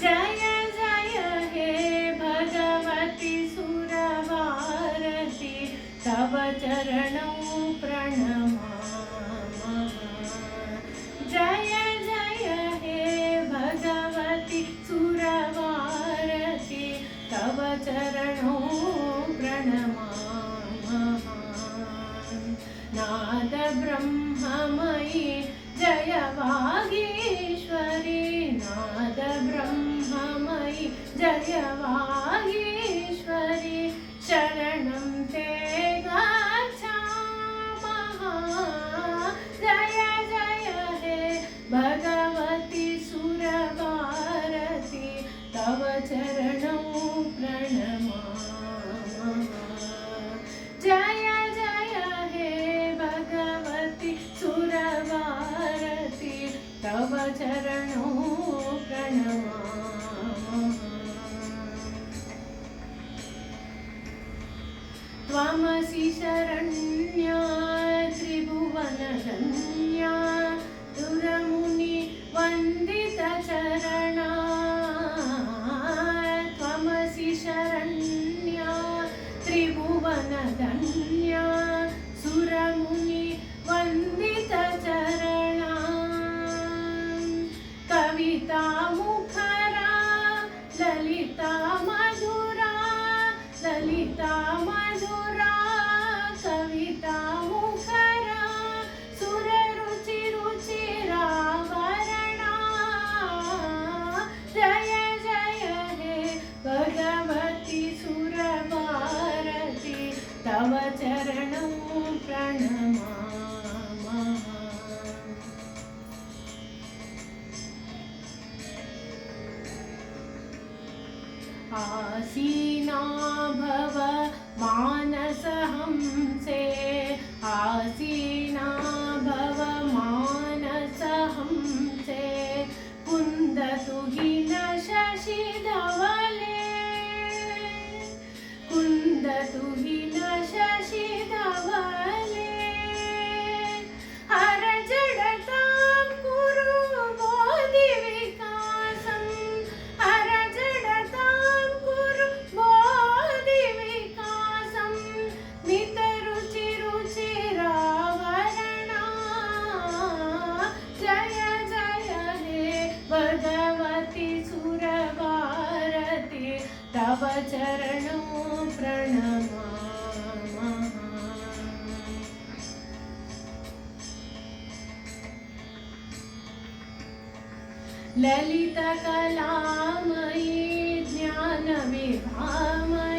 जय जय हे भगवति सुरवारति तव चरणौ प्रणमामः। जय जय हे भगवति सुरवारति तव चरणौ प्रणमामः। नाद ब्रह्ममयि जय वागीश्वरी नाद ब्रह्ममयि जय वागीश्वरी शरणं ते गच्छामः। जय जय हे भगवति सुरवारति तव चरणौ प्रणमामः। जय जय हे भगवति सुरवारति तव चरणौ प्रणमामः। त्वमसि शरण्या त्रिभुवनधन्या सुरमुनि वन्दितचरणा। त्वमसि शरण्या त्रिभुवनधन्या सुरमुनि वन्दितचरणा। कविता मुखरा ललिता मधुरा ललिता मधुरा कविता मुखरा सुररुचि रुचिरावरणा। जय जय हे भगवति सुरवारति तव चरणौ प्रणमामः। आसीना भव मानसहंसे आसीना भव मानसहंसे कुन्दतु हि न शशिधवले कुन्दतु हि न शशिधवले। हरजडतां कुरु बोधिविकासं हरजडतां कुरु बोधिविकासं मितरुचिरुचिरावरणा। जय जय हे भगवति सुरवारति तव चरणौ प्रणमामः। ललितकलामयी ज्ञानविभामयी